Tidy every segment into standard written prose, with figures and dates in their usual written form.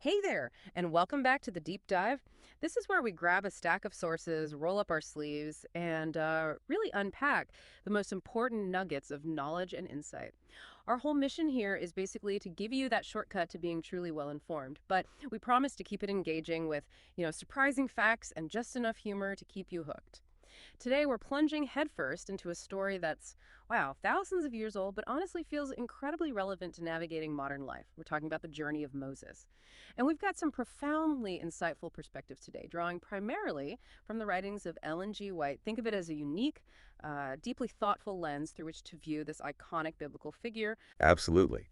Hey there, and welcome back to the Deep Dive. This is where we grab a stack of sources, roll up our sleeves, and really unpack the most important nuggets of knowledge and insight. Our whole mission here is basically to give you that shortcut to being truly well informed, but we promise to keep it engaging with, surprising facts and just enough humor to keep you hooked. Today, we're plunging headfirst into a story that's, wow, thousands of years old, but honestly feels incredibly relevant to navigating modern life. We're talking about the journey of Moses. And we've got some profoundly insightful perspectives today, drawing primarily from the writings of Ellen G. White. Think of it as a unique, deeply thoughtful lens through which to view this iconic biblical figure. Absolutely.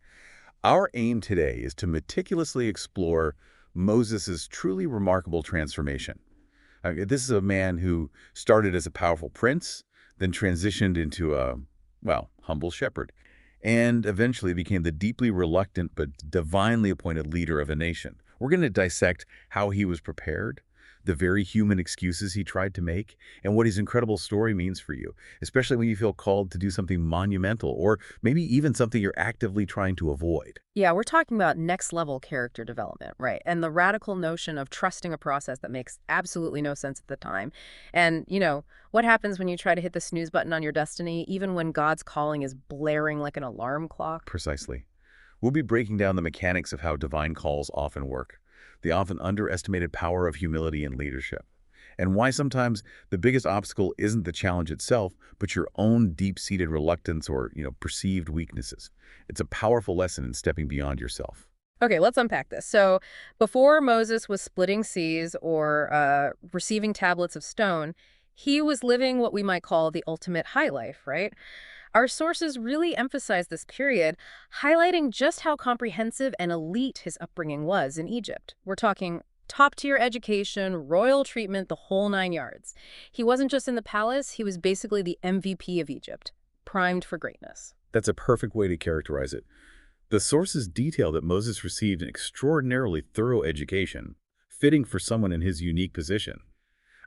Our aim today is to meticulously explore Moses' truly remarkable transformation. This is a man who started as a powerful prince, then transitioned into a, well, humble shepherd, and eventually became the deeply reluctant but divinely appointed leader of a nation. We're going to dissect how he was prepared, the very human excuses he tried to make, and what his incredible story means for you, especially when you feel called to do something monumental or maybe even something you're actively trying to avoid. Yeah, we're talking about next level character development, right? And the radical notion of trusting a process that makes absolutely no sense at the time. And, what happens when you try to hit the snooze button on your destiny, even when God's calling is blaring like an alarm clock? Precisely. We'll be breaking down the mechanics of how divine calls often work, the often underestimated power of humility and leadership, and why sometimes the biggest obstacle isn't the challenge itself, but your own deep-seated reluctance or, perceived weaknesses. It's a powerful lesson in stepping beyond yourself. Okay, let's unpack this. So, before Moses was splitting seas or receiving tablets of stone, he was living what we might call the ultimate high life, right? Our sources really emphasize this period, highlighting just how comprehensive and elite his upbringing was in Egypt. We're talking top-tier education, royal treatment, the whole nine yards. He wasn't just in the palace, he was basically the MVP of Egypt, primed for greatness. That's a perfect way to characterize it. The sources detail that Moses received an extraordinarily thorough education, fitting for someone in his unique position.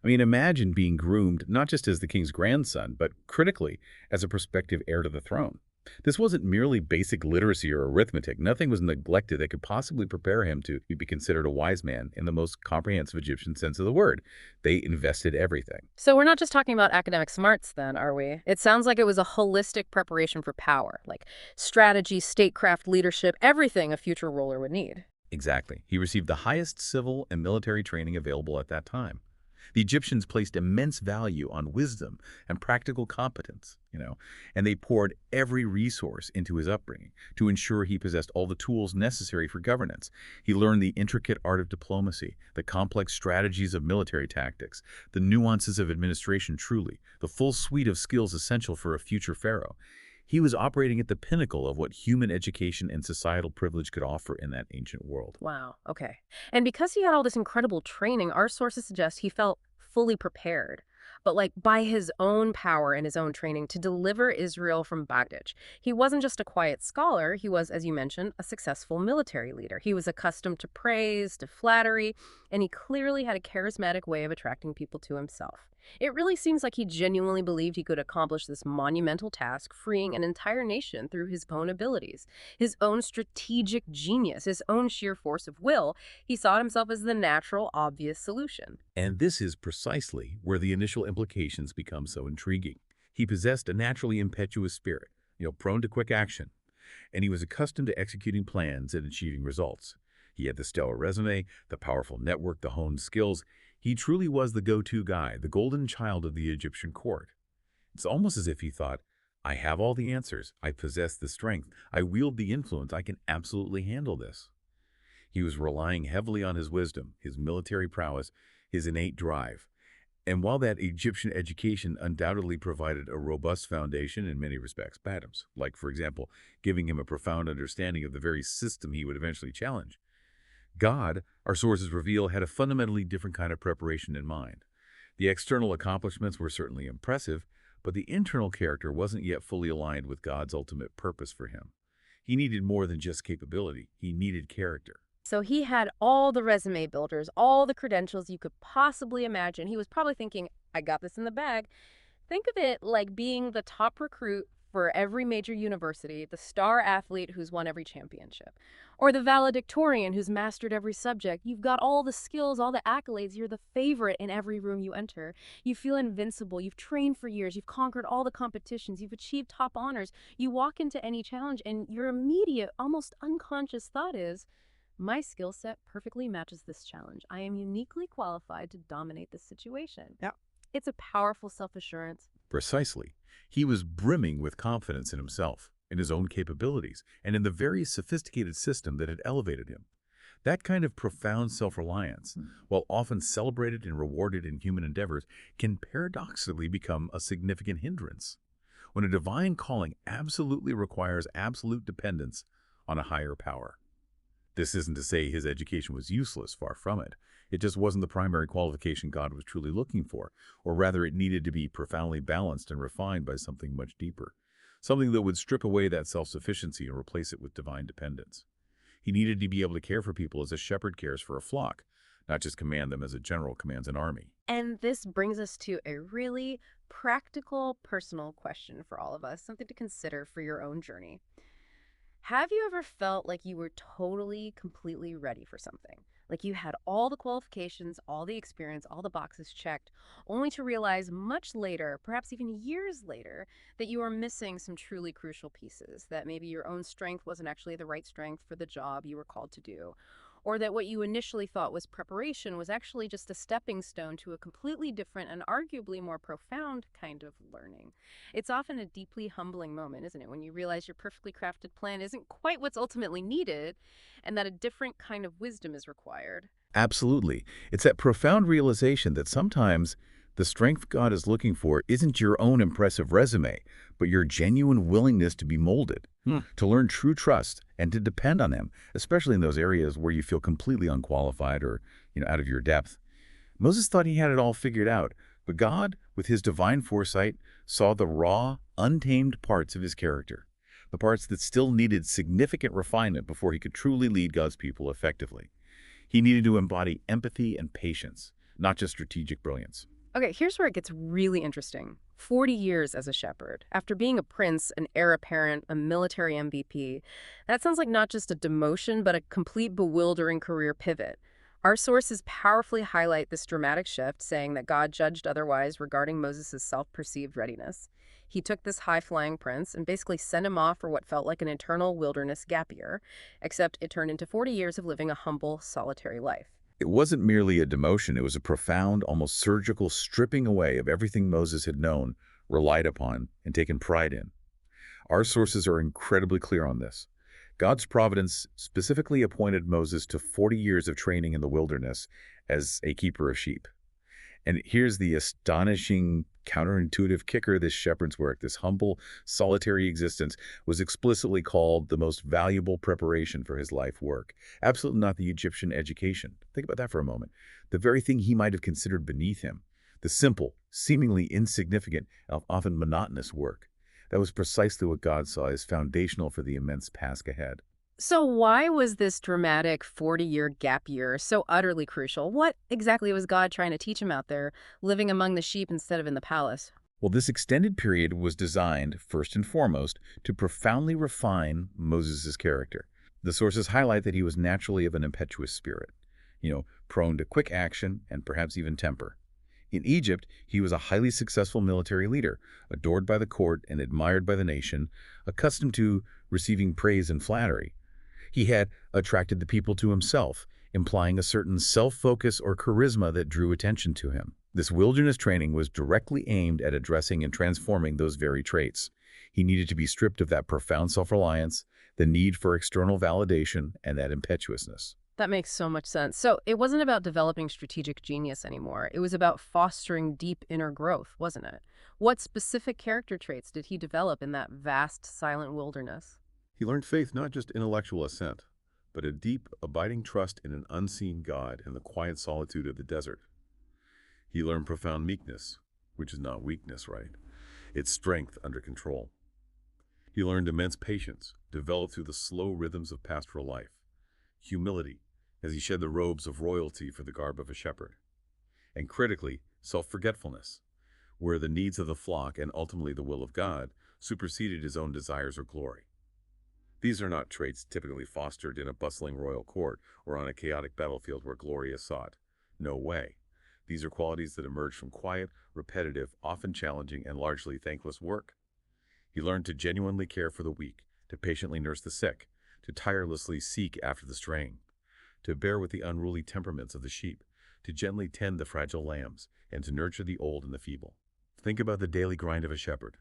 I mean, imagine being groomed not just as the king's grandson, but critically as a prospective heir to the throne. This wasn't merely basic literacy or arithmetic. Nothing was neglected that could possibly prepare him to be considered a wise man in the most comprehensive Egyptian sense of the word. They invested everything. So we're not just talking about academic smarts then, are we? It sounds like it was a holistic preparation for power, like strategy, statecraft, leadership, everything a future ruler would need. Exactly. He received the highest civil and military training available at that time. The Egyptians placed immense value on wisdom and practical competence, and they poured every resource into his upbringing to ensure he possessed all the tools necessary for governance. He learned the intricate art of diplomacy, the complex strategies of military tactics, the nuances of administration truly, the full suite of skills essential for a future pharaoh. He was operating at the pinnacle of what human education and societal privilege could offer in that ancient world. Wow, okay. And because he had all this incredible training, our sources suggest he felt fully prepared, but like by his own power and his own training to deliver Israel from bondage. He wasn't just a quiet scholar, he was, as you mentioned, a successful military leader. He was accustomed to praise, to flattery, and he clearly had a charismatic way of attracting people to himself. It really seems like he genuinely believed he could accomplish this monumental task, freeing an entire nation through his own abilities, his own strategic genius, his own sheer force of will. He saw himself as the natural, obvious solution. And this is precisely where the initial implications become so intriguing. He possessed a naturally impetuous spirit, prone to quick action, and he was accustomed to executing plans and achieving results. He had the stellar resume, the powerful network, the honed skills. He truly was the go-to guy, the golden child of the Egyptian court. It's almost as if he thought, I have all the answers, I possess the strength, I wield the influence, I can absolutely handle this. He was relying heavily on his wisdom, his military prowess, his innate drive. And while that Egyptian education undoubtedly provided a robust foundation in many respects, Adams, like, for example, giving him a profound understanding of the very system he would eventually challenge, God, our sources reveal, had a fundamentally different kind of preparation in mind. The external accomplishments were certainly impressive, but the internal character wasn't yet fully aligned with God's ultimate purpose for him. He needed more than just capability. He needed character. So he had all the resume builders, all the credentials you could possibly imagine. He was probably thinking, I got this in the bag. Think of it like being the top recruit for every major university, the star athlete who's won every championship, or the valedictorian who's mastered every subject. You've got all the skills, all the accolades. You're the favorite in every room you enter. You feel invincible. You've trained for years. You've conquered all the competitions. You've achieved top honors. You walk into any challenge, and your immediate, almost unconscious thought is, my skill set perfectly matches this challenge. I am uniquely qualified to dominate this situation. Yeah. It's a powerful self-assurance. Precisely. He was brimming with confidence in himself, in his own capabilities, and in the very sophisticated system that had elevated him. That kind of profound self-reliance, while often celebrated and rewarded in human endeavors, can paradoxically become a significant hindrance when a divine calling absolutely requires absolute dependence on a higher power. This isn't to say his education was useless, far from it. It just wasn't the primary qualification God was truly looking for, or rather it needed to be profoundly balanced and refined by something much deeper, something that would strip away that self-sufficiency and replace it with divine dependence. He needed to be able to care for people as a shepherd cares for a flock, not just command them as a general commands an army. And this brings us to a really practical, personal question for all of us, something to consider for your own journey. Have you ever felt like you were totally, completely ready for something? Like you had all the qualifications, all the experience, all the boxes checked, only to realize much later, perhaps even years later, that you were missing some truly crucial pieces, that maybe your own strength wasn't actually the right strength for the job you were called to do, or that what you initially thought was preparation was actually just a stepping stone to a completely different and arguably more profound kind of learning. It's often a deeply humbling moment, isn't it, when you realize your perfectly crafted plan isn't quite what's ultimately needed and that a different kind of wisdom is required. Absolutely. It's that profound realization that sometimes the strength God is looking for isn't your own impressive resume, but your genuine willingness to be molded, to learn true trust, and to depend on Him, especially in those areas where you feel completely unqualified or, out of your depth. Moses thought he had it all figured out, but God, with His divine foresight, saw the raw, untamed parts of his character, the parts that still needed significant refinement before he could truly lead God's people effectively. He needed to embody empathy and patience, not just strategic brilliance. Okay, here's where it gets really interesting. 40 years as a shepherd, after being a prince, an heir apparent, a military MVP, that sounds like not just a demotion, but a complete bewildering career pivot. Our sources powerfully highlight this dramatic shift, saying that God judged otherwise regarding Moses' self-perceived readiness. He took this high-flying prince and basically sent him off for what felt like an eternal wilderness gap year, except it turned into 40 years of living a humble, solitary life. It wasn't merely a demotion, it was a profound, almost surgical stripping away of everything Moses had known, relied upon, and taken pride in. Our sources are incredibly clear on this. God's providence specifically appointed Moses to 40 years of training in the wilderness as a keeper of sheep. And here's the astonishing, counterintuitive kicker: this shepherd's work, this humble, solitary existence, was explicitly called the most valuable preparation for his life work. Absolutely not the Egyptian education. Think about that for a moment. The very thing he might have considered beneath him, the simple, seemingly insignificant, often monotonous work. That was precisely what God saw as foundational for the immense task ahead. So why was this dramatic 40-year gap year so utterly crucial? What exactly was God trying to teach him out there, living among the sheep instead of in the palace? Well, this extended period was designed, first and foremost, to profoundly refine Moses' character. The sources highlight that he was naturally of an impetuous spirit, prone to quick action and perhaps even temper. In Egypt, he was a highly successful military leader, adored by the court and admired by the nation, accustomed to receiving praise and flattery. He had attracted the people to himself, implying a certain self-focus or charisma that drew attention to him. This wilderness training was directly aimed at addressing and transforming those very traits. He needed to be stripped of that profound self-reliance, the need for external validation, and that impetuousness. That makes so much sense. So it wasn't about developing strategic genius anymore. It was about fostering deep inner growth, wasn't it? What specific character traits did he develop in that vast, silent wilderness? He learned faith, not just intellectual assent, but a deep, abiding trust in an unseen God in the quiet solitude of the desert. He learned profound meekness, which is not weakness, right? It's strength under control. He learned immense patience, developed through the slow rhythms of pastoral life. Humility, as he shed the robes of royalty for the garb of a shepherd. And critically, self-forgetfulness, where the needs of the flock and ultimately the will of God superseded his own desires or glory. These are not traits typically fostered in a bustling royal court or on a chaotic battlefield where glory is sought. No way. These are qualities that emerge from quiet, repetitive, often challenging, and largely thankless work. He learned to genuinely care for the weak, to patiently nurse the sick, to tirelessly seek after the straying, to bear with the unruly temperaments of the sheep, to gently tend the fragile lambs, and to nurture the old and the feeble. Think about the daily grind of a shepherd.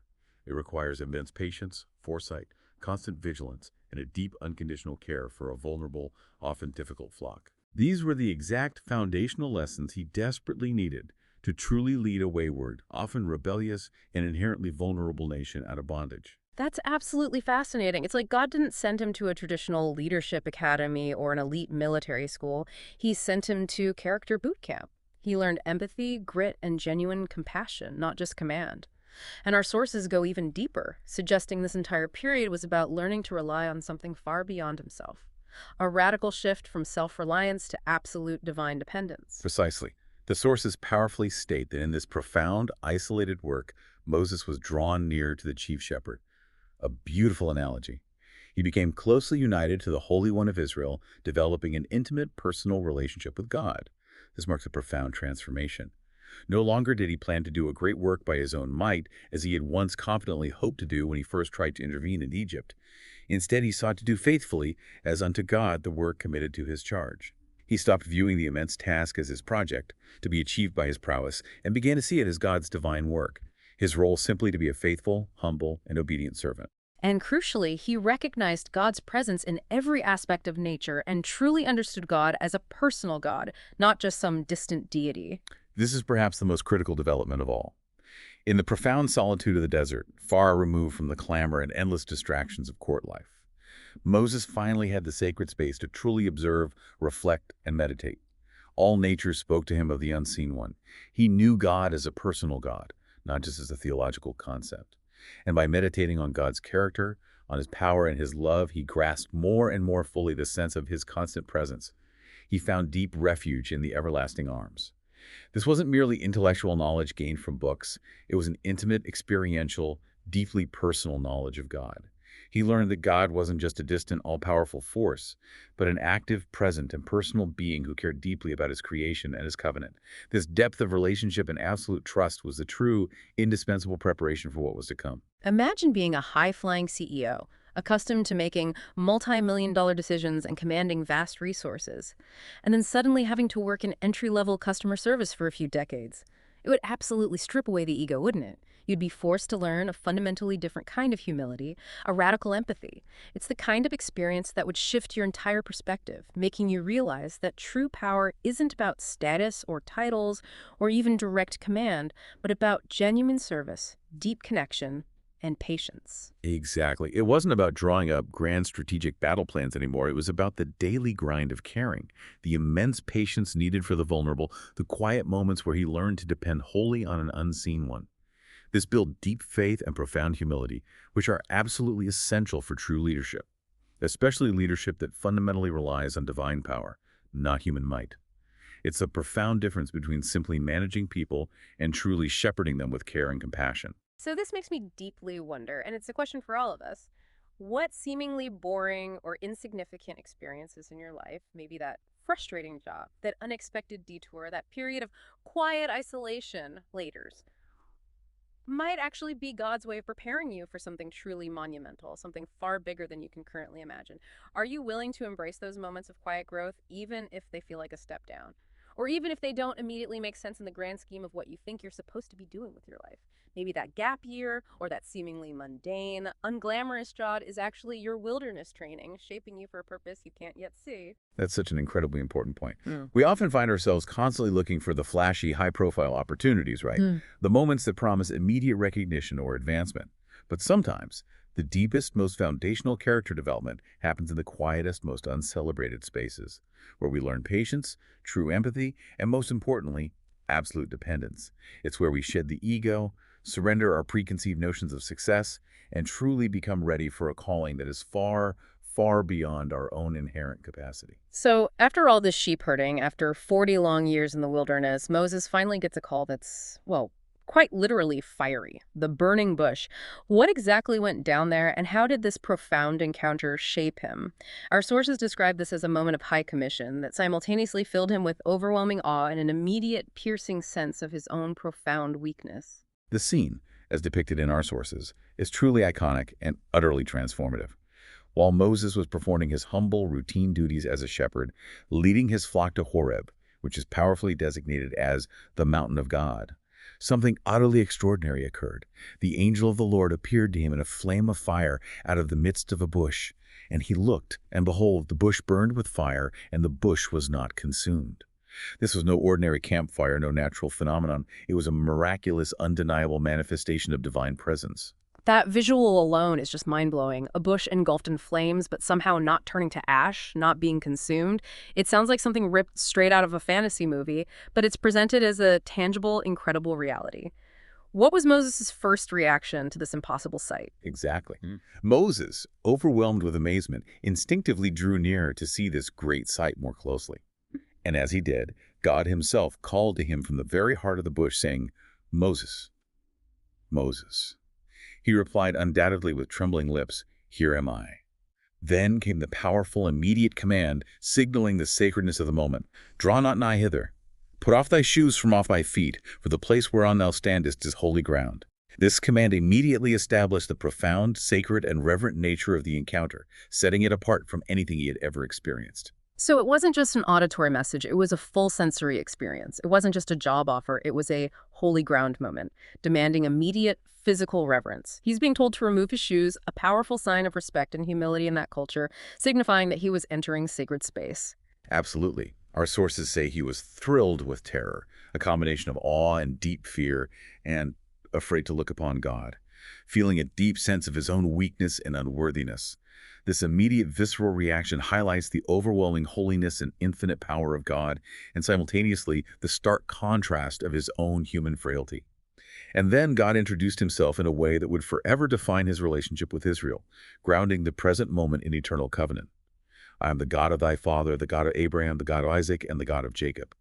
It requires immense patience, foresight, constant vigilance, and a deep, unconditional care for a vulnerable, often difficult flock. These were the exact foundational lessons he desperately needed to truly lead a wayward, often rebellious, and inherently vulnerable nation out of bondage. That's absolutely fascinating. It's like God didn't send him to a traditional leadership academy or an elite military school. He sent him to character boot camp. He learned empathy, grit, and genuine compassion, not just command. And our sources go even deeper, suggesting this entire period was about learning to rely on something far beyond himself. A radical shift from self-reliance to absolute divine dependence. Precisely. The sources powerfully state that in this profound, isolated work, Moses was drawn near to the chief shepherd. A beautiful analogy. He became closely united to the Holy One of Israel, developing an intimate, personal relationship with God. This marks a profound transformation. No longer did he plan to do a great work by his own might, as he had once confidently hoped to do when he first tried to intervene in Egypt. Instead, he sought to do faithfully, as unto God, the work committed to his charge. He stopped viewing the immense task as his project, to be achieved by his prowess, and began to see it as God's divine work, his role simply to be a faithful, humble, and obedient servant. And crucially, he recognized God's presence in every aspect of nature and truly understood God as a personal God, not just some distant deity. This is perhaps the most critical development of all. In the profound solitude of the desert, far removed from the clamor and endless distractions of court life, Moses finally had the sacred space to truly observe, reflect, and meditate. All nature spoke to him of the unseen one. He knew God as a personal God, not just as a theological concept. And by meditating on God's character, on his power and his love, he grasped more and more fully the sense of his constant presence. He found deep refuge in the everlasting arms. This wasn't merely intellectual knowledge gained from books. It was an intimate, experiential, deeply personal knowledge of God. He learned that God wasn't just a distant, all-powerful force, but an active, present, and personal being who cared deeply about his creation and his covenant. This depth of relationship and absolute trust was the true, indispensable preparation for what was to come. Imagine being a high-flying CEO, accustomed to making multi-million-dollar decisions and commanding vast resources, and then suddenly having to work in entry-level customer service for a few decades. It would absolutely strip away the ego, wouldn't it? You'd be forced to learn a fundamentally different kind of humility, a radical empathy. It's the kind of experience that would shift your entire perspective, making you realize that true power isn't about status or titles or even direct command, but about genuine service, deep connection, and patience. Exactly. It wasn't about drawing up grand strategic battle plans anymore. It was about the daily grind of caring, the immense patience needed for the vulnerable, the quiet moments where he learned to depend wholly on an unseen one. This built deep faith and profound humility, which are absolutely essential for true leadership, especially leadership that fundamentally relies on divine power, not human might. It's a profound difference between simply managing people and truly shepherding them with care and compassion. So this makes me deeply wonder, and it's a question for all of us. What seemingly boring or insignificant experiences in your life, maybe that frustrating job, that unexpected detour, that period of quiet isolation later, might actually be God's way of preparing you for something truly monumental, something far bigger than you can currently imagine? Are you willing to embrace those moments of quiet growth, even if they feel like a step down? Or even if they don't immediately make sense in the grand scheme of what you think you're supposed to be doing with your life? Maybe that gap year or that seemingly mundane, unglamorous job is actually your wilderness training, shaping you for a purpose you can't yet see. That's such an incredibly important point. Hmm. We often find ourselves constantly looking for the flashy, high-profile opportunities, right? The moments that promise immediate recognition or advancement. But sometimes, the deepest, most foundational character development happens in the quietest, most uncelebrated spaces, where we learn patience, true empathy, and most importantly, absolute dependence. It's where we shed the ego, surrender our preconceived notions of success, and truly become ready for a calling that is far, far beyond our own inherent capacity. So, after all this sheep herding, after 40 long years in the wilderness, Moses finally gets a call that's, well, quite literally fiery, the burning bush. What exactly went down there, and how did this profound encounter shape him? Our sources describe this as a moment of high commission that simultaneously filled him with overwhelming awe and an immediate, piercing sense of his own profound weakness. The scene, as depicted in our sources, is truly iconic and utterly transformative. While Moses was performing his humble, routine duties as a shepherd, leading his flock to Horeb, which is powerfully designated as the mountain of God, something utterly extraordinary occurred. The angel of the Lord appeared to him in a flame of fire out of the midst of a bush. And he looked, and behold, the bush burned with fire, and the bush was not consumed. This was no ordinary campfire, no natural phenomenon. It was a miraculous, undeniable manifestation of divine presence. That visual alone is just mind-blowing. A bush engulfed in flames, but somehow not turning to ash, not being consumed. It sounds like something ripped straight out of a fantasy movie, but it's presented as a tangible, incredible reality. What was Moses' first reaction to this impossible sight? Exactly. Moses, overwhelmed with amazement, instinctively drew nearer to see this great sight more closely. And as he did, God himself called to him from the very heart of the bush, saying, "Moses, Moses." He replied undoubtedly with trembling lips, "Here am I." Then came the powerful, immediate command, signaling the sacredness of the moment. "Draw not nigh hither. Put off thy shoes from off thy feet, for the place whereon thou standest is holy ground." This command immediately established the profound, sacred, and reverent nature of the encounter, setting it apart from anything he had ever experienced. So it wasn't just an auditory message, it was a full sensory experience. It wasn't just a job offer, it was a holy ground moment, demanding immediate physical reverence. He's being told to remove his shoes, a powerful sign of respect and humility in that culture, signifying that he was entering sacred space. Absolutely. Our sources say he was thrilled with terror, a combination of awe and deep fear, and afraid to look upon God, feeling a deep sense of his own weakness and unworthiness. This immediate visceral reaction highlights the overwhelming holiness and infinite power of God, and simultaneously the stark contrast of his own human frailty. And then God introduced himself in a way that would forever define his relationship with Israel, grounding the present moment in eternal covenant. "I am the God of thy father, the God of Abraham, the God of Isaac, and the God of Jacob."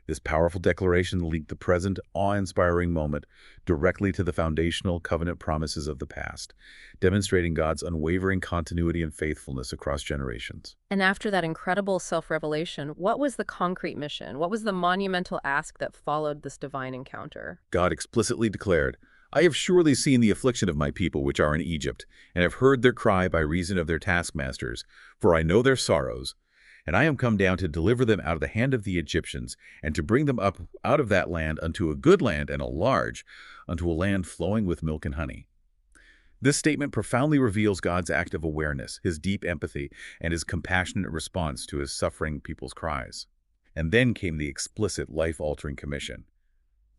This powerful declaration linked the present, awe-inspiring moment directly to the foundational covenant promises of the past, demonstrating God's unwavering continuity and faithfulness across generations. And after that incredible self-revelation, what was the concrete mission? What was the monumental ask that followed this divine encounter? God explicitly declared, "I have surely seen the affliction of my people which are in Egypt, and have heard their cry by reason of their taskmasters, for I know their sorrows. And I am come down to deliver them out of the hand of the Egyptians, and to bring them up out of that land unto a good land and a large, unto a land flowing with milk and honey." This statement profoundly reveals God's active awareness, his deep empathy, and his compassionate response to his suffering people's cries. And then came the explicit, life-altering commission.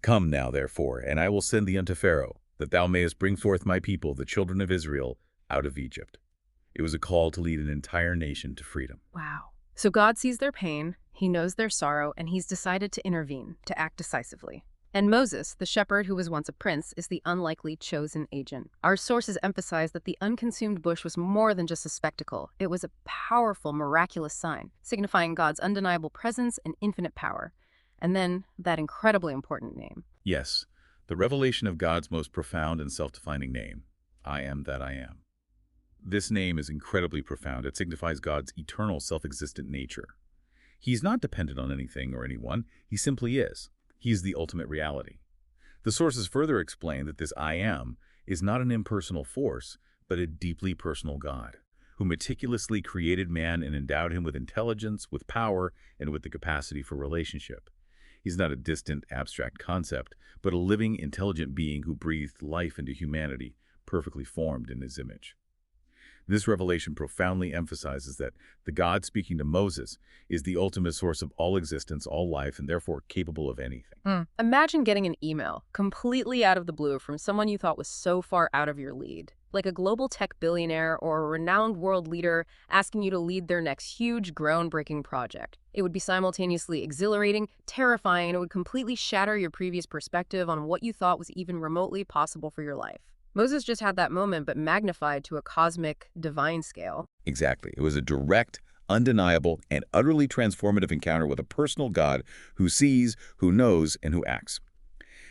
"Come now, therefore, and I will send thee unto Pharaoh, that thou mayest bring forth my people, the children of Israel, out of Egypt." It was a call to lead an entire nation to freedom. Wow. So God sees their pain, he knows their sorrow, and he's decided to intervene, to act decisively. And Moses, the shepherd who was once a prince, is the unlikely chosen agent. Our sources emphasize that the unconsumed bush was more than just a spectacle. It was a powerful, miraculous sign, signifying God's undeniable presence and infinite power. And then that incredibly important name. Yes, the revelation of God's most profound and self-defining name, "I am that I am." This name is incredibly profound. It signifies God's eternal, self-existent nature. He's not dependent on anything or anyone. He simply is. He is the ultimate reality. The sources further explain that this "I am" is not an impersonal force, but a deeply personal God, who meticulously created man and endowed him with intelligence, with power, and with the capacity for relationship. He's not a distant, abstract concept, but a living, intelligent being who breathed life into humanity, perfectly formed in his image. This revelation profoundly emphasizes that the God speaking to Moses is the ultimate source of all existence, all life, and therefore capable of anything. Imagine getting an email, completely out of the blue, from someone you thought was so far out of your league, like a global tech billionaire or a renowned world leader asking you to lead their next huge, groundbreaking project. It would be simultaneously exhilarating, terrifying, and it would completely shatter your previous perspective on what you thought was even remotely possible for your life. Moses just had that moment, but magnified to a cosmic, divine scale. Exactly. It was a direct, undeniable, and utterly transformative encounter with a personal God who sees, who knows, and who acts.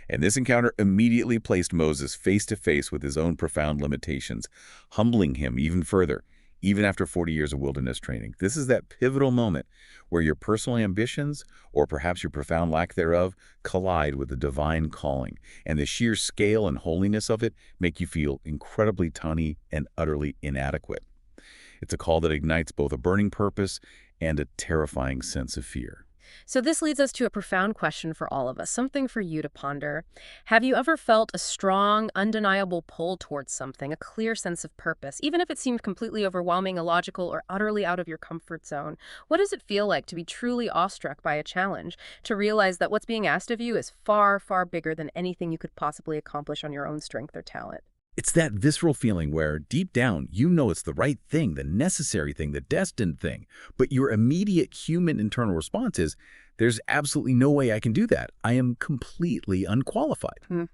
And this encounter immediately placed Moses face to face with his own profound limitations, humbling him even further, even after 40 years of wilderness training. This is that pivotal moment where your personal ambitions, or perhaps your profound lack thereof, collide with the divine calling, and the sheer scale and holiness of it make you feel incredibly tiny and utterly inadequate. It's a call that ignites both a burning purpose and a terrifying sense of fear. So this leads us to a profound question for all of us, something for you to ponder. Have you ever felt a strong, undeniable pull towards something, a clear sense of purpose, even if it seemed completely overwhelming, illogical, or utterly out of your comfort zone? What does it feel like to be truly awestruck by a challenge, to realize that what's being asked of you is far, far bigger than anything you could possibly accomplish on your own strength or talent? It's that visceral feeling where, deep down, you know it's the right thing, the necessary thing, the destined thing. But your immediate human internal response is, there's absolutely no way I can do that. I am completely unqualified. Hmm.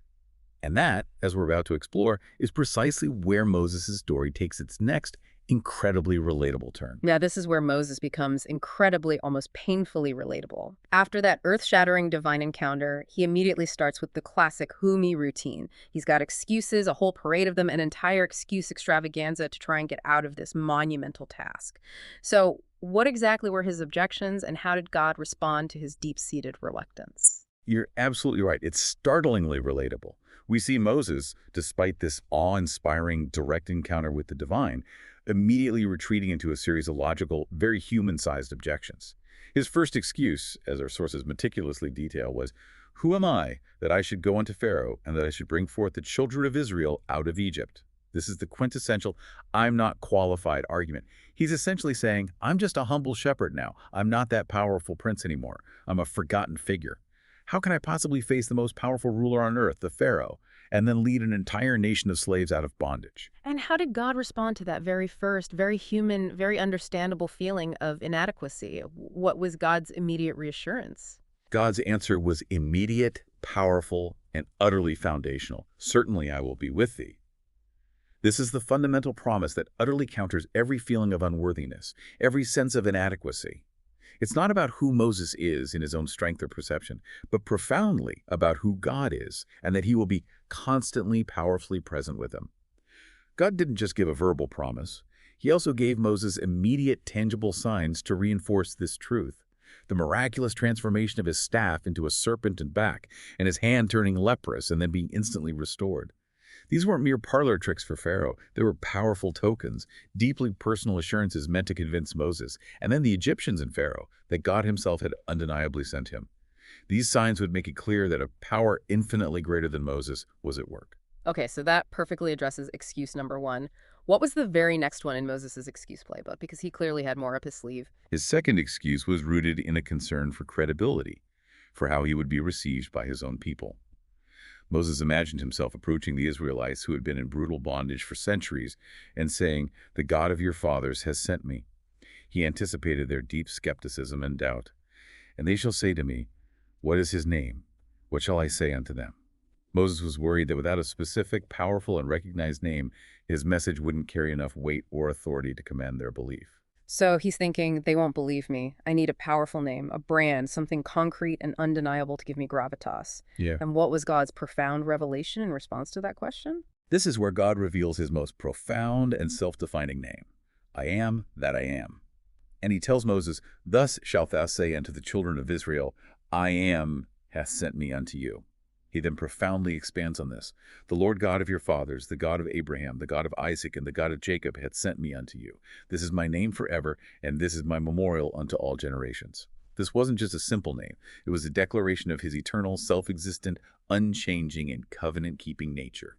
And that, as we're about to explore, is precisely where Moses' story takes its next incredibly relatable turn. Yeah, this is where Moses becomes incredibly, almost painfully relatable. After that earth-shattering divine encounter, he immediately starts with the classic who me routine. He's got excuses, a whole parade of them, an entire excuse extravaganza to try and get out of this monumental task. So what exactly were his objections, and how did God respond to his deep-seated reluctance? You're absolutely right. It's startlingly relatable. We see Moses, despite this awe-inspiring direct encounter with the divine, immediately retreating into a series of logical, very human-sized objections. His first excuse, as our sources meticulously detail, was, "Who am I that I should go unto Pharaoh and that I should bring forth the children of Israel out of Egypt?" This is the quintessential "I'm not qualified" argument. He's essentially saying, I'm just a humble shepherd now. I'm not that powerful prince anymore. I'm a forgotten figure. How can I possibly face the most powerful ruler on earth, the Pharaoh, and then lead an entire nation of slaves out of bondage? And how did God respond to that very first, very human, very understandable feeling of inadequacy? What was God's immediate reassurance? God's answer was immediate, powerful, and utterly foundational. Certainly I will be with thee. This is the fundamental promise that utterly counters every feeling of unworthiness, every sense of inadequacy. It's not about who Moses is in his own strength or perception, but profoundly about who God is, and that he will be constantly, powerfully present with him. God didn't just give a verbal promise. He also gave Moses immediate, tangible signs to reinforce this truth. The miraculous transformation of his staff into a serpent and back, and his hand turning leprous and then being instantly restored. These weren't mere parlor tricks for Pharaoh. They were powerful tokens, deeply personal assurances meant to convince Moses, and then the Egyptians and Pharaoh, that God himself had undeniably sent him. These signs would make it clear that a power infinitely greater than Moses was at work. Okay, so that perfectly addresses excuse number one. What was the very next one in Moses' excuse playbook? Because he clearly had more up his sleeve. His second excuse was rooted in a concern for credibility, for how he would be received by his own people. Moses imagined himself approaching the Israelites who had been in brutal bondage for centuries and saying, "The God of your fathers has sent me." He anticipated their deep skepticism and doubt. "And they shall say to me, what is his name? What shall I say unto them?" Moses was worried that without a specific, powerful, and recognized name, his message wouldn't carry enough weight or authority to command their belief. So he's thinking, they won't believe me. I need a powerful name, a brand, something concrete and undeniable to give me gravitas. Yeah. And what was God's profound revelation in response to that question? This is where God reveals his most profound and self-defining name. I am that I am. And he tells Moses, "Thus shalt thou say unto the children of Israel, I am hath sent me unto you." He then profoundly expands on this. "The Lord God of your fathers, the God of Abraham, the God of Isaac, and the God of Jacob hath sent me unto you. This is my name forever, and this is my memorial unto all generations." This wasn't just a simple name. It was a declaration of his eternal, self-existent, unchanging, and covenant-keeping nature.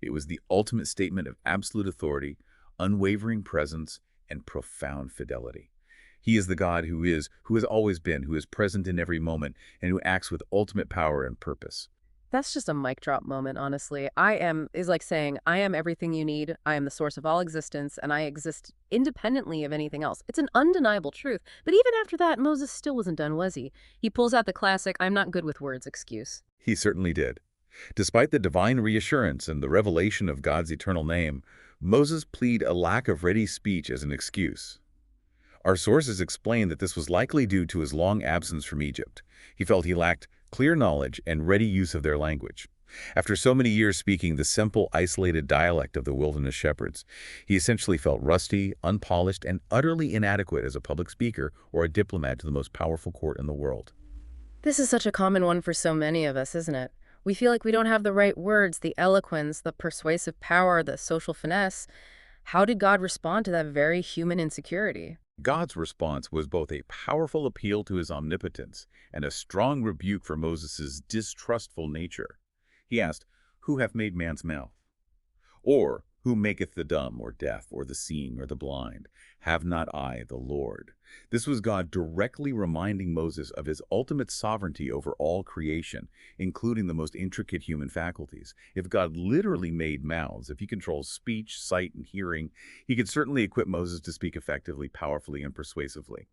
It was the ultimate statement of absolute authority, unwavering presence, and profound fidelity. He is the God who is, who has always been, who is present in every moment, and who acts with ultimate power and purpose. That's just a mic drop moment, honestly. I am is like saying, I am everything you need. I am the source of all existence, and I exist independently of anything else. It's an undeniable truth. But even after that, Moses still wasn't done, was he? He pulls out the classic, I'm not good with words excuse. He certainly did. Despite the divine reassurance and the revelation of God's eternal name, Moses pleaded a lack of ready speech as an excuse. Our sources explain that this was likely due to his long absence from Egypt. He felt he lacked clear knowledge, and ready use of their language. After so many years speaking the simple, isolated dialect of the wilderness shepherds, he essentially felt rusty, unpolished, and utterly inadequate as a public speaker or a diplomat to the most powerful court in the world. This is such a common one for so many of us, isn't it? We feel like we don't have the right words, the eloquence, the persuasive power, the social finesse. How did God respond to that very human insecurity? God's response was both a powerful appeal to his omnipotence and a strong rebuke for Moses' distrustful nature. He asked, "Who hath made man's mouth? Or, who maketh the dumb, or deaf, or the seeing, or the blind? Have not I, the Lord?" This was God directly reminding Moses of his ultimate sovereignty over all creation, including the most intricate human faculties. If God literally made mouths, if he controls speech, sight, and hearing, he could certainly equip Moses to speak effectively, powerfully, and persuasively.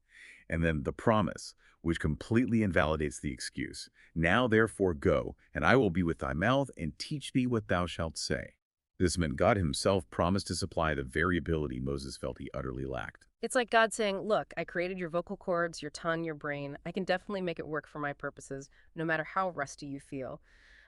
And then the promise, which completely invalidates the excuse. "Now therefore go, and I will be with thy mouth, and teach thee what thou shalt say." This meant God himself promised to supply the very ability Moses felt he utterly lacked. It's like God saying, look, I created your vocal cords, your tongue, your brain. I can definitely make it work for my purposes, no matter how rusty you feel.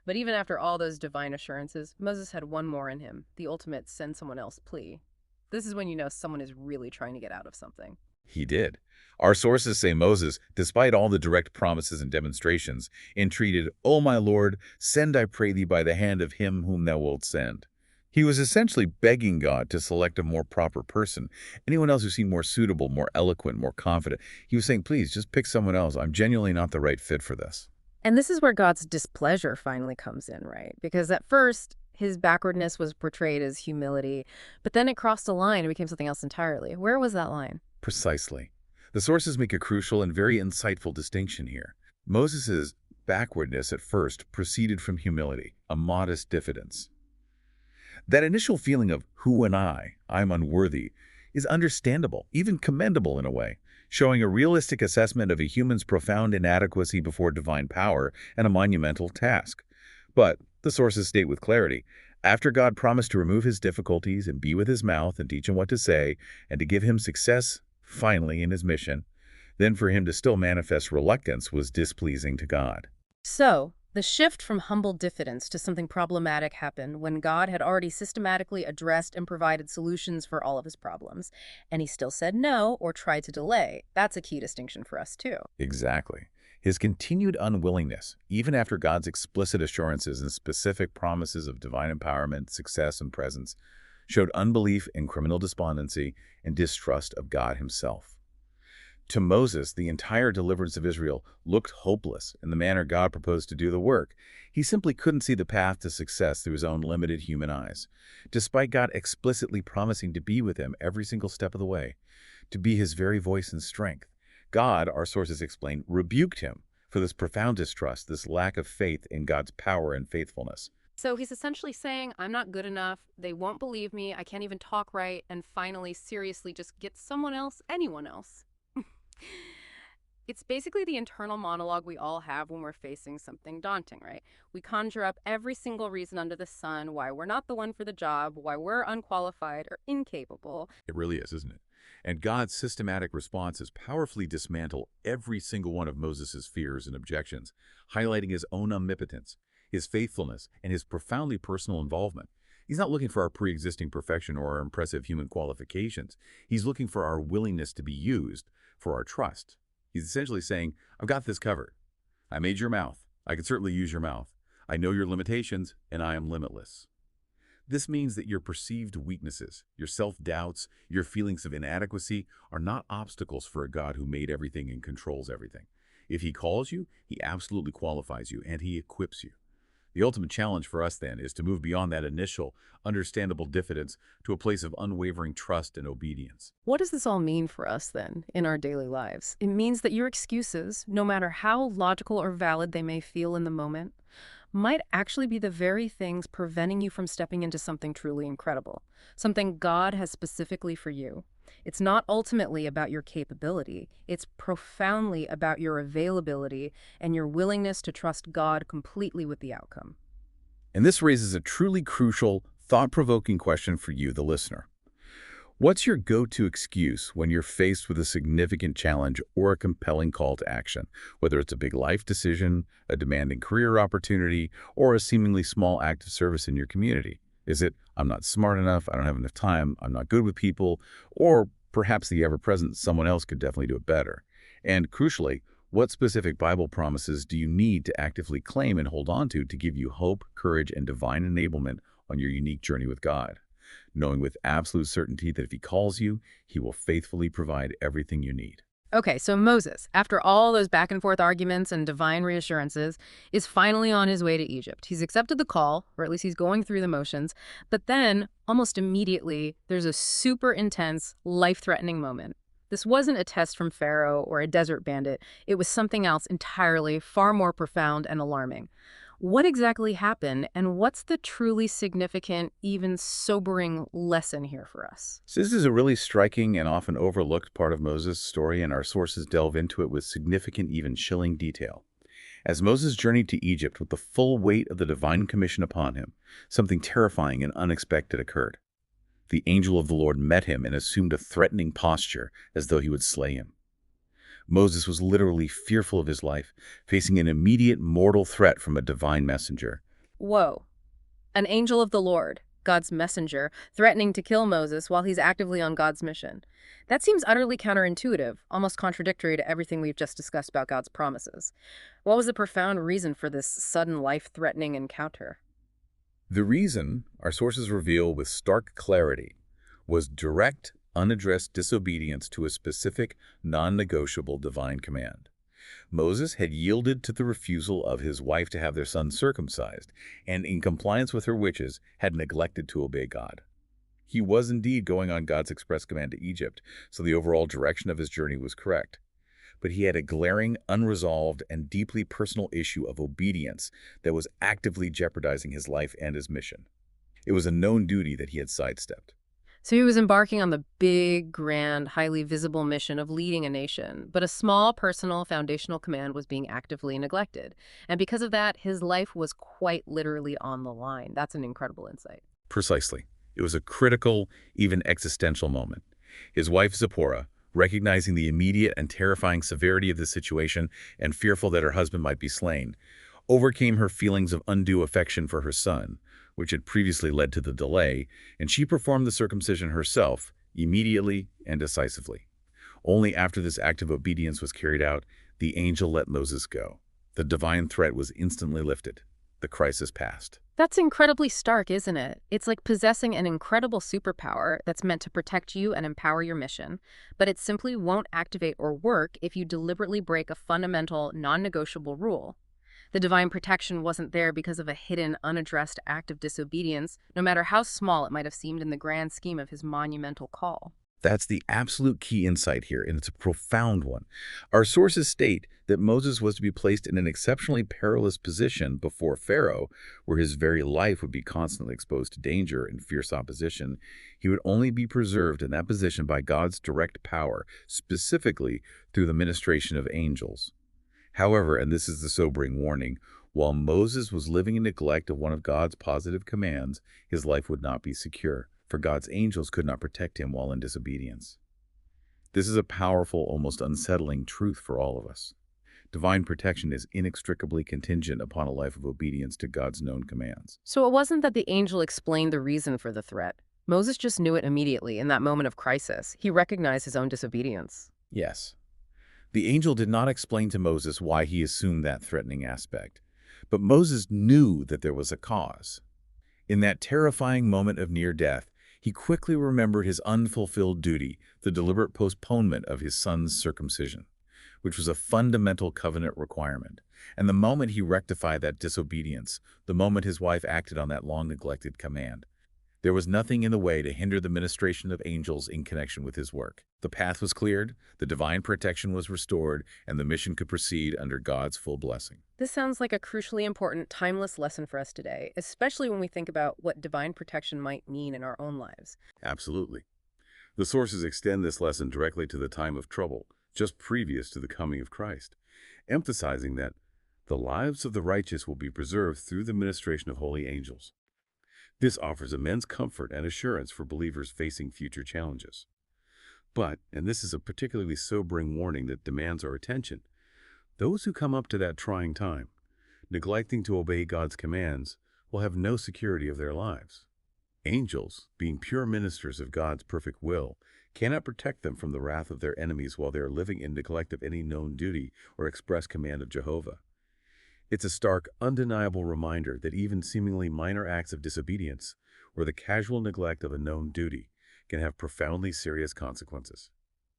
But even after all those divine assurances, Moses had one more in him, the ultimate send someone else plea. This is when you know someone is really trying to get out of something. He did. Our sources say Moses, despite all the direct promises and demonstrations, entreated, "O my Lord, send I pray thee by the hand of him whom thou wilt send." He was essentially begging God to select a more proper person, anyone else who seemed more suitable, more eloquent, more confident. He was saying, please, just pick someone else. I'm genuinely not the right fit for this. And this is where God's displeasure finally comes in, right? Because at first, his backwardness was portrayed as humility, but then it crossed a line and became something else entirely. Where was that line? Precisely. The sources make a crucial and very insightful distinction here. Moses' backwardness at first proceeded from humility, a modest diffidence. That initial feeling of who am I'm unworthy, is understandable, even commendable in a way, showing a realistic assessment of a human's profound inadequacy before divine power and a monumental task. But, the sources state with clarity, after God promised to remove his difficulties and be with his mouth and teach him what to say, and to give him success, finally, in his mission, then for him to still manifest reluctance was displeasing to God. So, the shift from humble diffidence to something problematic happened when God had already systematically addressed and provided solutions for all of his problems, and he still said no or tried to delay. That's a key distinction for us, too. Exactly. His continued unwillingness, even after God's explicit assurances and specific promises of divine empowerment, success, and presence, showed unbelief and criminal despondency and distrust of God himself. To Moses, the entire deliverance of Israel looked hopeless in the manner God proposed to do the work. He simply couldn't see the path to success through his own limited human eyes, despite God explicitly promising to be with him every single step of the way, to be his very voice and strength. God, our sources explain, rebuked him for this profound distrust, this lack of faith in God's power and faithfulness. So he's essentially saying, I'm not good enough, they won't believe me, I can't even talk right, and finally, seriously, just get someone else, anyone else. It's basically the internal monologue we all have when we're facing something daunting, right? We conjure up every single reason under the sun why we're not the one for the job, why we're unqualified or incapable. It really is, isn't it? And God's systematic responses powerfully dismantle every single one of Moses' fears and objections, highlighting his own omnipotence, his faithfulness, and his profoundly personal involvement. He's not looking for our pre-existing perfection or our impressive human qualifications. He's looking for our willingness to be used, for our trust. He's essentially saying, I've got this covered. I made your mouth. I can certainly use your mouth. I know your limitations, and I am limitless. This means that your perceived weaknesses, your self-doubts, your feelings of inadequacy are not obstacles for a God who made everything and controls everything. If he calls you, he absolutely qualifies you, and he equips you. The ultimate challenge for us, then, is to move beyond that initial, understandable diffidence to a place of unwavering trust and obedience. What does this all mean for us, then, in our daily lives? It means that your excuses, no matter how logical or valid they may feel in the moment, might actually be the very things preventing you from stepping into something truly incredible, something God has specifically for you. It's not ultimately about your capability. It's profoundly about your availability and your willingness to trust God completely with the outcome. And this raises a truly crucial, thought-provoking question for you, the listener. What's your go-to excuse when you're faced with a significant challenge or a compelling call to action, whether it's a big life decision, a demanding career opportunity, or a seemingly small act of service in your community? Is it, I'm not smart enough, I don't have enough time, I'm not good with people, or perhaps the ever-present someone else could definitely do it better? And crucially, what specific Bible promises do you need to actively claim and hold on to give you hope, courage, and divine enablement on your unique journey with God? Knowing with absolute certainty that if he calls you, he will faithfully provide everything you need. Okay, so Moses, after all those back and forth arguments and divine reassurances, is finally on his way to Egypt. He's accepted the call, or at least he's going through the motions, but then, almost immediately, there's a super intense, life-threatening moment. This wasn't a test from Pharaoh or a desert bandit. It was something else entirely, far more profound and alarming. What exactly happened, and what's the truly significant, even sobering lesson here for us? So this is a really striking and often overlooked part of Moses' story, and our sources delve into it with significant, even chilling detail. As Moses journeyed to Egypt with the full weight of the divine commission upon him, something terrifying and unexpected occurred. The angel of the Lord met him and assumed a threatening posture as though he would slay him. Moses was literally fearful of his life, facing an immediate mortal threat from a divine messenger. Whoa. An angel of the Lord, God's messenger, threatening to kill Moses while he's actively on God's mission. That seems utterly counterintuitive, almost contradictory to everything we've just discussed about God's promises. What was the profound reason for this sudden life-threatening encounter? The reason, our sources reveal with stark clarity, was direct, unaddressed disobedience to a specific, non-negotiable divine command. Moses had yielded to the refusal of his wife to have their son circumcised, and in compliance with her wishes, had neglected to obey God. He was indeed going on God's express command to Egypt, so the overall direction of his journey was correct. But he had a glaring, unresolved, and deeply personal issue of obedience that was actively jeopardizing his life and his mission. It was a known duty that he had sidestepped. So he was embarking on the big, grand, highly visible mission of leading a nation, but a small, personal, foundational command was being actively neglected. And because of that, his life was quite literally on the line. That's an incredible insight. Precisely. It was a critical, even existential moment. His wife, Zipporah, recognizing the immediate and terrifying severity of the situation and fearful that her husband might be slain, overcame her feelings of undue affection for her son, which had previously led to the delay, and she performed the circumcision herself, immediately and decisively. Only after this act of obedience was carried out, the angel let Moses go. The divine threat was instantly lifted. The crisis passed. That's incredibly stark, isn't it? It's like possessing an incredible superpower that's meant to protect you and empower your mission, but it simply won't activate or work if you deliberately break a fundamental, non-negotiable rule. The divine protection wasn't there because of a hidden, unaddressed act of disobedience, no matter how small it might have seemed in the grand scheme of his monumental call. That's the absolute key insight here, and it's a profound one. Our sources state that Moses was to be placed in an exceptionally perilous position before Pharaoh, where his very life would be constantly exposed to danger and fierce opposition. He would only be preserved in that position by God's direct power, specifically through the ministration of angels. However, and this is the sobering warning, while Moses was living in neglect of one of God's positive commands, his life would not be secure, for God's angels could not protect him while in disobedience. This is a powerful, almost unsettling truth for all of us. Divine protection is inextricably contingent upon a life of obedience to God's known commands. So it wasn't that the angel explained the reason for the threat. Moses just knew it immediately in that moment of crisis. He recognized his own disobedience. Yes. The angel did not explain to Moses why he assumed that threatening aspect, but Moses knew that there was a cause. In that terrifying moment of near death, he quickly remembered his unfulfilled duty, the deliberate postponement of his son's circumcision, which was a fundamental covenant requirement. And the moment he rectified that disobedience, the moment his wife acted on that long-neglected command, there was nothing in the way to hinder the ministration of angels in connection with his work. The path was cleared, the divine protection was restored, and the mission could proceed under God's full blessing. This sounds like a crucially important, timeless lesson for us today, especially when we think about what divine protection might mean in our own lives. Absolutely. The sources extend this lesson directly to the time of trouble, just previous to the coming of Christ, emphasizing that the lives of the righteous will be preserved through the ministration of holy angels. This offers immense comfort and assurance for believers facing future challenges. But, and this is a particularly sobering warning that demands our attention, those who come up to that trying time, neglecting to obey God's commands, will have no security of their lives. Angels, being pure ministers of God's perfect will, cannot protect them from the wrath of their enemies while they are living in neglect of any known duty or express command of Jehovah. It's a stark, undeniable reminder that even seemingly minor acts of disobedience or the casual neglect of a known duty can have profoundly serious consequences,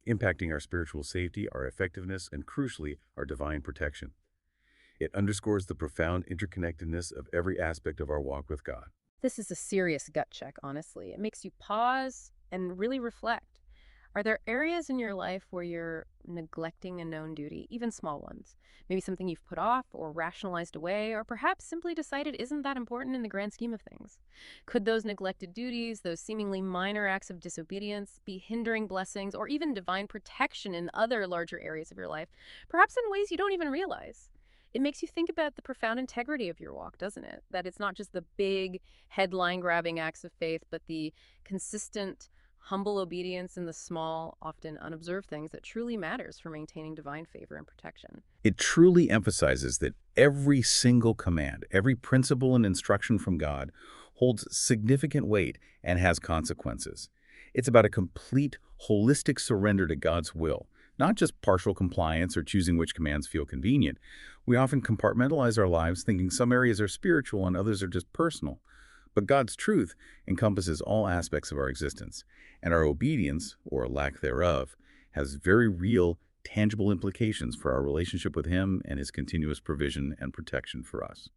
impacting our spiritual safety, our effectiveness, and crucially, our divine protection. It underscores the profound interconnectedness of every aspect of our walk with God. This is a serious gut check, honestly. It makes you pause and really reflect. Are there areas in your life where you're neglecting a known duty, even small ones? Maybe something you've put off or rationalized away, or perhaps simply decided isn't that important in the grand scheme of things? Could those neglected duties, those seemingly minor acts of disobedience, be hindering blessings or even divine protection in other larger areas of your life, perhaps in ways you don't even realize? It makes you think about the profound integrity of your walk, doesn't it? That it's not just the big headline grabbing acts of faith, but the consistent humble obedience in the small, often unobserved things that truly matters for maintaining divine favor and protection. It truly emphasizes that every single command, every principle and instruction from God holds significant weight and has consequences. It's about a complete, holistic surrender to God's will, not just partial compliance or choosing which commands feel convenient. We often compartmentalize our lives thinking some areas are spiritual and others are just personal. But God's truth encompasses all aspects of our existence, and our obedience, or lack thereof, has very real, tangible implications for our relationship with Him and His continuous provision and protection for us.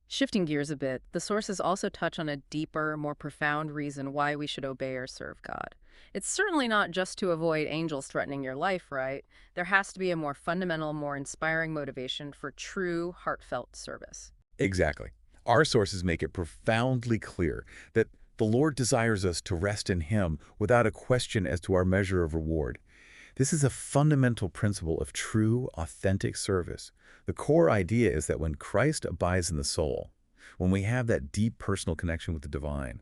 Shifting gears a bit, the sources also touch on a deeper, more profound reason why we should obey or serve God. It's certainly not just to avoid angels threatening your life, right? There has to be a more fundamental, more inspiring motivation for true, heartfelt service. Exactly. Our sources make it profoundly clear that the Lord desires us to rest in Him without a question as to our measure of reward. This is a fundamental principle of true, authentic service. The core idea is that when Christ abides in the soul, when we have that deep personal connection with the divine,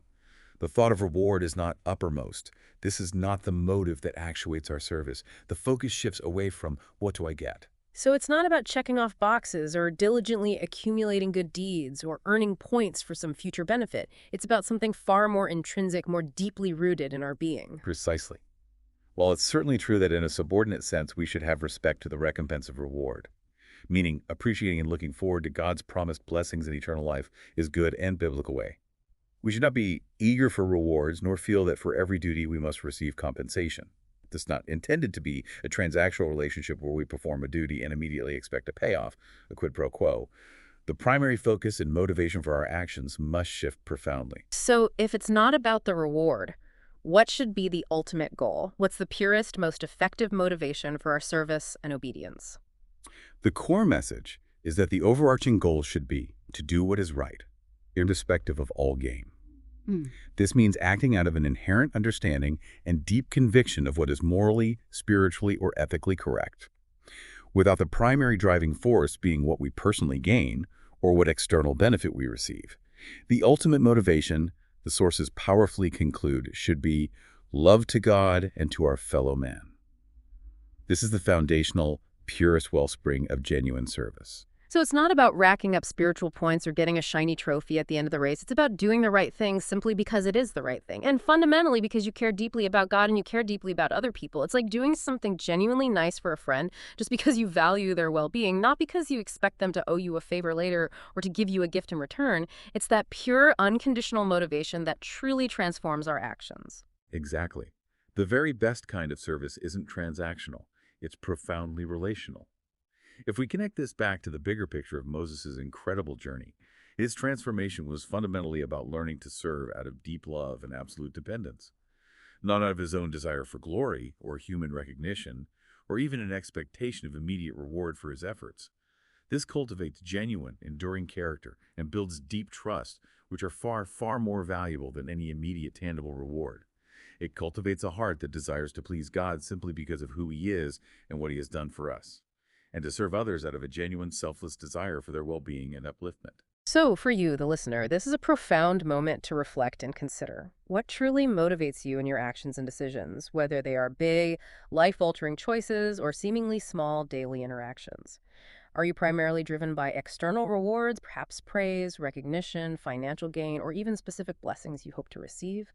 the thought of reward is not uppermost. This is not the motive that actuates our service. The focus shifts away from, what do I get? So it's not about checking off boxes or diligently accumulating good deeds or earning points for some future benefit. It's about something far more intrinsic, more deeply rooted in our being. Precisely. While it's certainly true that in a subordinate sense we should have respect to the recompense of reward, meaning appreciating and looking forward to God's promised blessings in eternal life is good and biblical way. We should not be eager for rewards nor feel that for every duty we must receive compensation. This is not intended to be a transactional relationship where we perform a duty and immediately expect a payoff, a quid pro quo. The primary focus and motivation for our actions must shift profoundly. So if it's not about the reward, what should be the ultimate goal? What's the purest, most effective motivation for our service and obedience? The core message is that the overarching goal should be to do what is right, irrespective of all gain. This means acting out of an inherent understanding and deep conviction of what is morally, spiritually, or ethically correct, without the primary driving force being what we personally gain or what external benefit we receive. The ultimate motivation, the sources powerfully conclude, should be love to God and to our fellow man. This is the foundational, purest wellspring of genuine service. So it's not about racking up spiritual points or getting a shiny trophy at the end of the race. It's about doing the right thing simply because it is the right thing. And fundamentally because you care deeply about God and you care deeply about other people. It's like doing something genuinely nice for a friend just because you value their well-being, not because you expect them to owe you a favor later or to give you a gift in return. It's that pure, unconditional motivation that truly transforms our actions. Exactly. The very best kind of service isn't transactional. It's profoundly relational. If we connect this back to the bigger picture of Moses' incredible journey, his transformation was fundamentally about learning to serve out of deep love and absolute dependence, not out of his own desire for glory or human recognition, or even an expectation of immediate reward for his efforts. This cultivates genuine, enduring character and builds deep trust, which are far, far more valuable than any immediate tangible reward. It cultivates a heart that desires to please God simply because of who He is and what He has done for us, and to serve others out of a genuine, selfless desire for their well-being and upliftment. So, for you, the listener, this is a profound moment to reflect and consider. What truly motivates you in your actions and decisions, whether they are big, life altering choices or seemingly small daily interactions? Are you primarily driven by external rewards, perhaps praise, recognition, financial gain, or even specific blessings you hope to receive?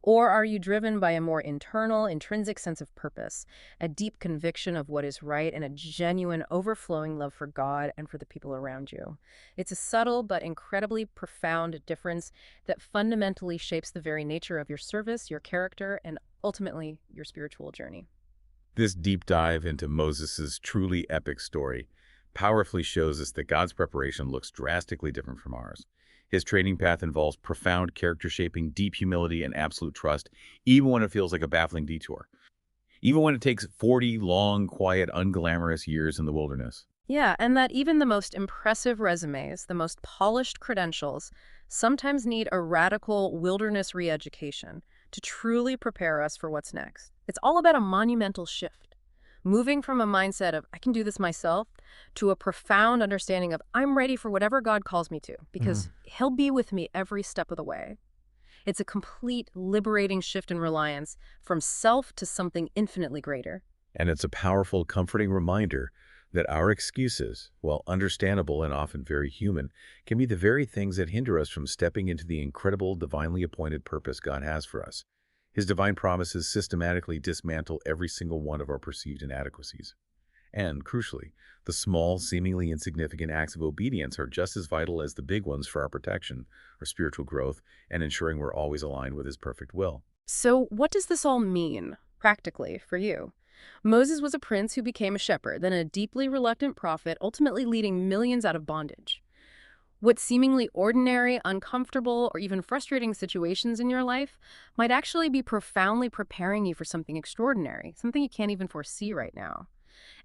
Or are you driven by a more internal, intrinsic sense of purpose, a deep conviction of what is right, and a genuine, overflowing love for God and for the people around you? It's a subtle but incredibly profound difference that fundamentally shapes the very nature of your service, your character, and ultimately your spiritual journey. This deep dive into Moses' truly epic story powerfully shows us that God's preparation looks drastically different from ours. His training path involves profound character shaping, deep humility, and absolute trust, even when it feels like a baffling detour. Even when it takes 40 long, quiet, unglamorous years in the wilderness. Yeah, and that even the most impressive resumes, the most polished credentials, sometimes need a radical wilderness re-education to truly prepare us for what's next. It's all about a monumental shift, moving from a mindset of, I can do this myself, to a profound understanding of, I'm ready for whatever God calls me to, because He'll be with me every step of the way. It's a complete, liberating shift in reliance from self to something infinitely greater. And it's a powerful, comforting reminder that our excuses, while understandable and often very human, can be the very things that hinder us from stepping into the incredible, divinely appointed purpose God has for us. His divine promises systematically dismantle every single one of our perceived inadequacies. And, crucially, the small, seemingly insignificant acts of obedience are just as vital as the big ones for our protection, our spiritual growth, and ensuring we're always aligned with His perfect will. So, what does this all mean, practically, for you? Moses was a prince who became a shepherd, then a deeply reluctant prophet, ultimately leading millions out of bondage. What seemingly ordinary, uncomfortable, or even frustrating situations in your life might actually be profoundly preparing you for something extraordinary, something you can't even foresee right now.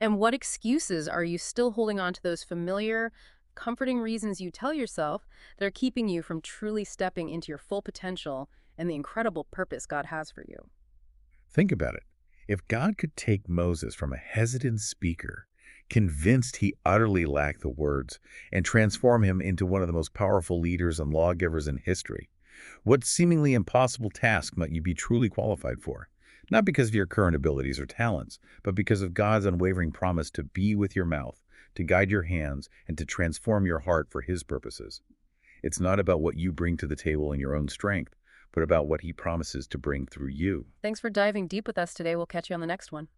And what excuses are you still holding on to those familiar, comforting reasons you tell yourself that are keeping you from truly stepping into your full potential and the incredible purpose God has for you? Think about it. If God could take Moses from a hesitant speaker, convinced he utterly lacked the words, and transform him into one of the most powerful leaders and lawgivers in history, what seemingly impossible task might you be truly qualified for? Not because of your current abilities or talents, but because of God's unwavering promise to be with your mouth, to guide your hands, and to transform your heart for His purposes. It's not about what you bring to the table in your own strength, but about what He promises to bring through you. Thanks for diving deep with us today. We'll catch you on the next one.